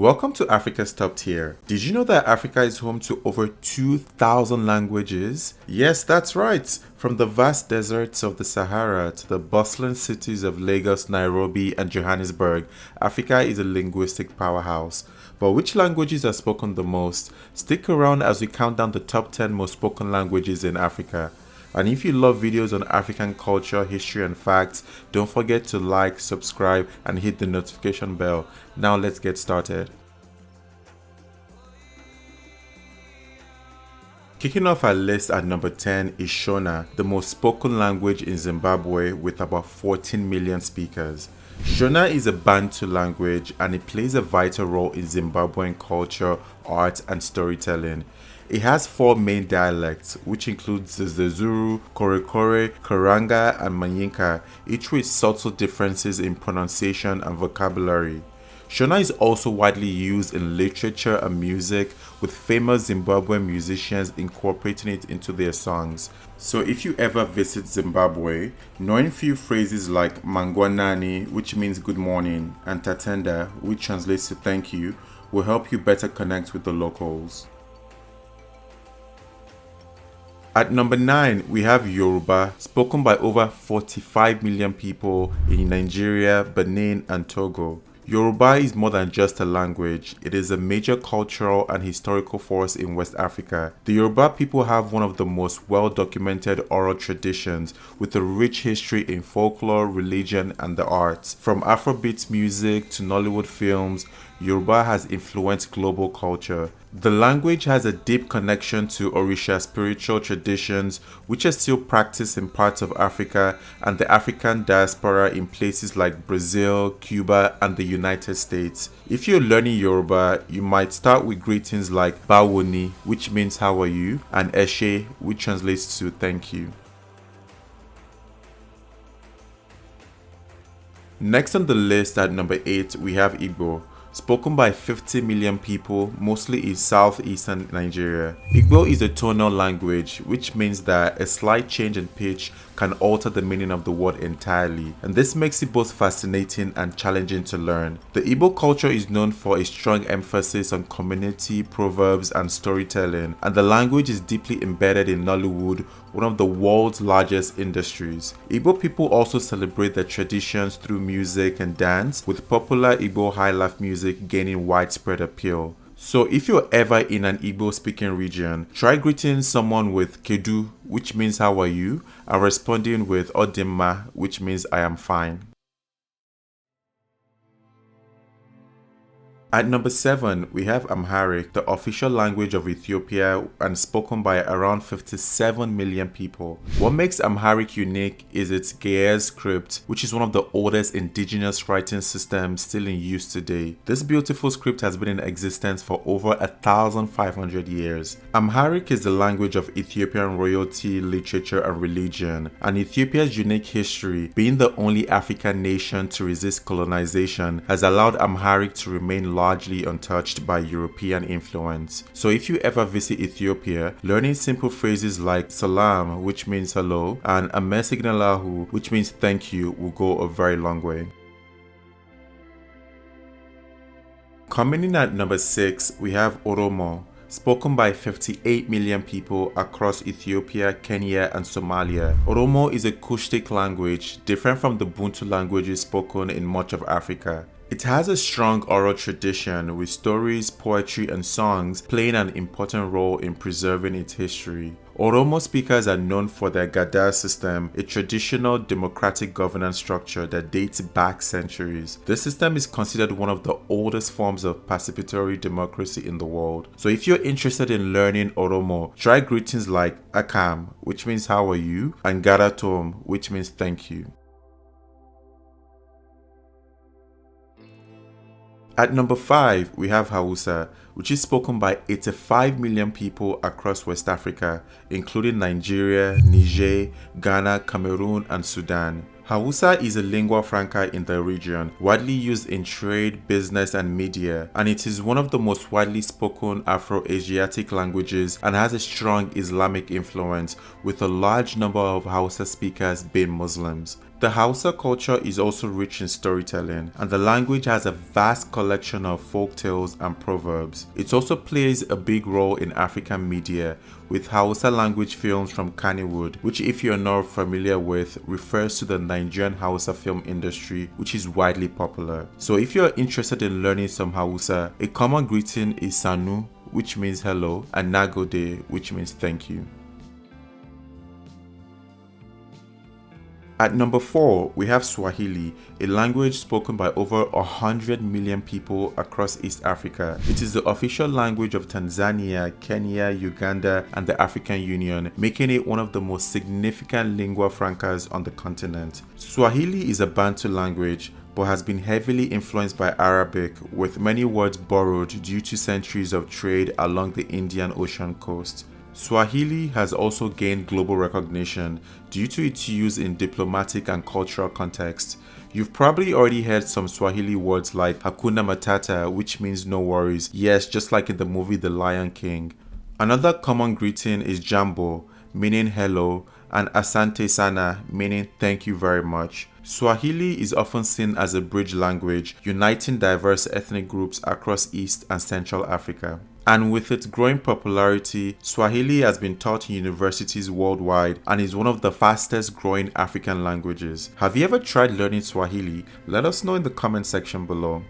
Welcome to Africa's Top Tier. Did you know that Africa is home to over 2,000 languages? Yes, that's right. From the vast deserts of the Sahara to the bustling cities of Lagos, Nairobi, and Johannesburg, Africa is a linguistic powerhouse. But which languages are spoken the most? Stick around as we count down the top 10 most spoken languages in Africa. And if you love videos on African culture, history, and facts, don't forget to like, subscribe, and hit the notification bell. Now let's get started. Kicking off our list at number 10 is Shona, the most spoken language in Zimbabwe with about 14 million speakers. Shona is a Bantu language and it plays a vital role in Zimbabwean culture, art, and storytelling. It has four main dialects, which includes the Zezuru, Korekore, Karanga, and Manyinka, each with subtle differences in pronunciation and vocabulary. Shona is also widely used in literature and music, with famous Zimbabwean musicians incorporating it into their songs. So if you ever visit Zimbabwe, knowing few phrases like Mangwanani, which means good morning, and Tatenda, which translates to thank you, will help you better connect with the locals. At number 9, we have Yoruba, spoken by over 45 million people in Nigeria, Benin, and Togo. Yoruba is more than just a language, it is a major cultural and historical force in West Africa. The Yoruba people have one of the most well-documented oral traditions with a rich history in folklore, religion, and the arts. From Afrobeat music to Nollywood films, Yoruba has influenced global culture. The language has a deep connection to Orisha spiritual traditions, which are still practiced in parts of Africa and the African diaspora in places like Brazil, Cuba, and the United States. If you're learning Yoruba, you might start with greetings like Bawoni, which means how are you, and Eshe, which translates to thank you. Next on the list at number 8, we have Igbo. Spoken by 50 million people, mostly in southeastern Nigeria. Igbo is a tonal language, which means that a slight change in pitch can alter the meaning of the word entirely, and this makes it both fascinating and challenging to learn. The Igbo culture is known for a strong emphasis on community, proverbs, and storytelling, and the language is deeply embedded in Nollywood, one of the world's largest industries. Igbo people also celebrate their traditions through music and dance, with popular Igbo high life music gaining widespread appeal. So if you're ever in an Igbo speaking region, try greeting someone with Kedu, which means how are you, and responding with Odimma, which means I am fine. At number 7, we have Amharic, the official language of Ethiopia and spoken by around 57 million people. What makes Amharic unique is its Ge'ez script, which is one of the oldest indigenous writing systems still in use today. This beautiful script has been in existence for over 1,500 years. Amharic is the language of Ethiopian royalty, literature, and religion, and Ethiopia's unique history, being the only African nation to resist colonization, has allowed Amharic to remain largely untouched by European influence. So if you ever visit Ethiopia, learning simple phrases like salam, which means hello, and amesignalahu, which means thank you, will go a very long way. Coming in at number 6, we have Oromo, spoken by 58 million people across Ethiopia, Kenya, and Somalia. Oromo is a Cushitic language, different from the Bantu languages spoken in much of Africa. It has a strong oral tradition with stories, poetry, and songs playing an important role in preserving its history. Oromo speakers are known for their Gada system, a traditional democratic governance structure that dates back centuries. This system is considered one of the oldest forms of participatory democracy in the world. So if you're interested in learning Oromo, try greetings like Akam, which means how are you, and Garatom, which means thank you. At number 5, we have Hausa, which is spoken by 85 million people across West Africa, including Nigeria, Niger, Ghana, Cameroon, and Sudan. Hausa is a lingua franca in the region, widely used in trade, business, and media, and it is one of the most widely spoken Afro-Asiatic languages and has a strong Islamic influence, with a large number of Hausa speakers being Muslims. The Hausa culture is also rich in storytelling, and the language has a vast collection of folk tales and proverbs. It also plays a big role in African media, with Hausa language films from Kannywood, which if you're not familiar with, refers to the Nigerian Hausa film industry, which is widely popular. So if you're interested in learning some Hausa, a common greeting is Sanu, which means hello, and Nagode, which means thank you. At number 4, we have Swahili, a language spoken by over 100 million people across East Africa. It is the official language of Tanzania, Kenya, Uganda, and the African Union, making it one of the most significant lingua francas on the continent. Swahili is a Bantu language, but has been heavily influenced by Arabic, with many words borrowed due to centuries of trade along the Indian Ocean coast. Swahili has also gained global recognition due to its use in diplomatic and cultural contexts. You've probably already heard some Swahili words like Hakuna Matata, which means no worries. Yes, just like in the movie The Lion King. Another common greeting is Jambo, meaning hello, and Asante Sana, meaning thank you very much. Swahili is often seen as a bridge language, uniting diverse ethnic groups across East and Central Africa. And with its growing popularity, Swahili has been taught in universities worldwide and is one of the fastest growing African languages. Have you ever tried learning Swahili? Let us know in the comment section below.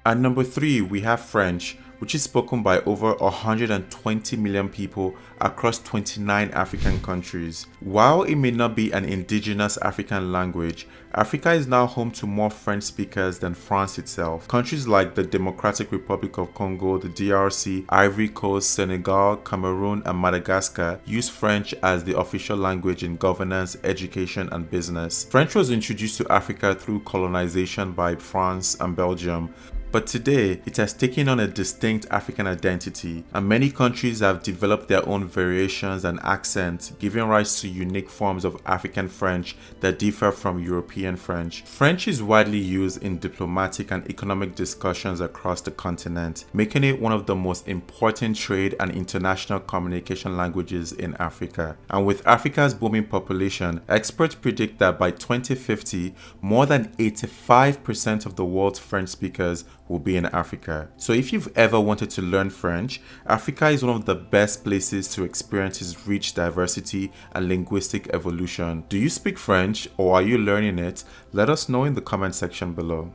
At number 3, we have French, which is spoken by over 120 million people across 29 African countries. While it may not be an indigenous African language, Africa is now home to more French speakers than France itself. Countries like the Democratic Republic of Congo, the DRC, Ivory Coast, Senegal, Cameroon, and Madagascar use French as the official language in governance, education, and business. French was introduced to Africa through colonization by France and Belgium, but today, it has taken on a distinct African identity, and many countries have developed their own variations and accents, giving rise to unique forms of African French that differ from European French. French is widely used in diplomatic and economic discussions across the continent, making it one of the most important trade and international communication languages in Africa. And with Africa's booming population, experts predict that by 2050, more than 85% of the world's French speakers will be in Africa. So if you've ever wanted to learn French, Africa is one of the best places to experience its rich diversity and linguistic evolution. Do you speak French or are you learning it? Let us know in the comment section below.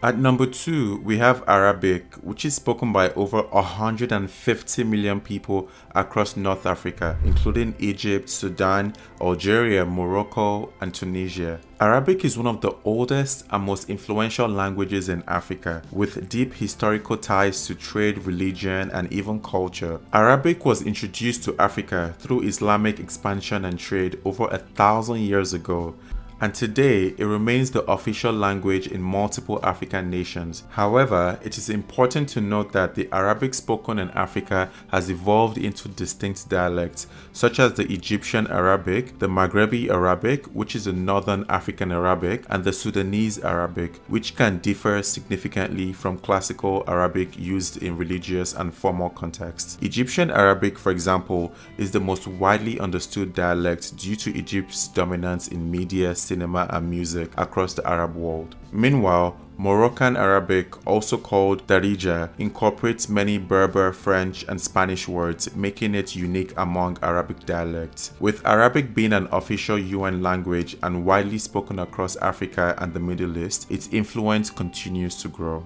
At number 2, we have Arabic, which is spoken by over 150 million people across North Africa, including Egypt, Sudan, Algeria, Morocco, and Tunisia. Arabic is one of the oldest and most influential languages in Africa, with deep historical ties to trade, religion, and even culture. Arabic was introduced to Africa through Islamic expansion and trade over 1,000 years ago, and today it remains the official language in multiple African nations. However, it is important to note that the Arabic spoken in Africa has evolved into distinct dialects, such as the Egyptian Arabic, the Maghrebi Arabic, which is a Northern African Arabic, and the Sudanese Arabic, which can differ significantly from classical Arabic used in religious and formal contexts. Egyptian Arabic, for example, is the most widely understood dialect due to Egypt's dominance in media, cinema, and music across the Arab world. Meanwhile, Moroccan Arabic, also called Darija, incorporates many Berber, French, and Spanish words, making it unique among Arabic dialects. With Arabic being an official UN language and widely spoken across Africa and the Middle East, its influence continues to grow.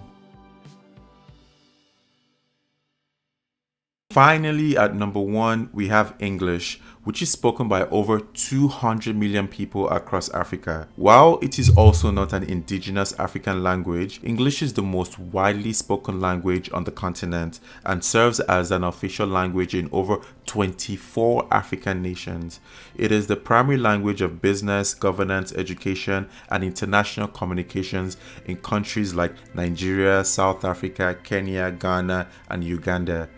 Finally, at number 1, we have English, which is spoken by over 200 million people across Africa. While it is also not an indigenous African language, English is the most widely spoken language on the continent and serves as an official language in over 24 African nations. It is the primary language of business, governance, education, and international communications in countries like Nigeria, South Africa, Kenya, Ghana, and Uganda.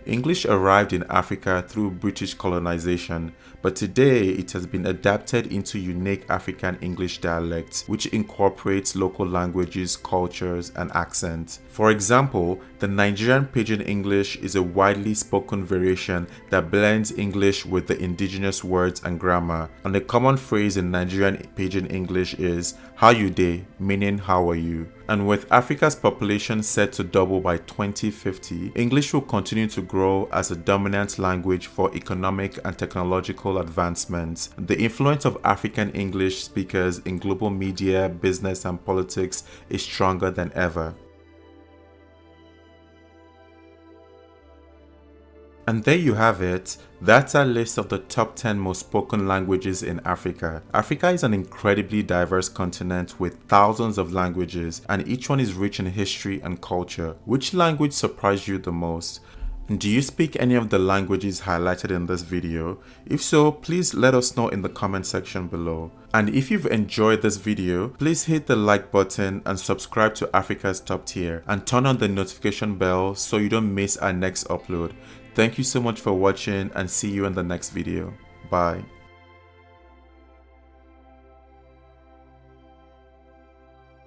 English arrived in Africa through British colonization, but but today it has been adapted into unique African English dialects which incorporates local languages, cultures, and accents. For example, the Nigerian Pidgin English is a widely spoken variation that blends English with the indigenous words and grammar, and a common phrase in Nigerian Pidgin English is "How you dey?" meaning "How are you?" And with Africa's population set to double by 2050, English will continue to grow as a dominant language for economic and technological advancements. The influence of African English speakers in global media, business, and politics is stronger than ever. And there you have it. That's our list of the top 10 most spoken languages in Africa. Africa is an incredibly diverse continent with thousands of languages, and each one is rich in history and culture. Which language surprised you the most? Do you speak any of the languages highlighted in this video? If so, please let us know in the comment section below. And if you've enjoyed this video, please hit the like button and subscribe to Africa's Top Tier and turn on the notification bell so you don't miss our next upload. Thank you so much for watching and see you in the next video. Bye.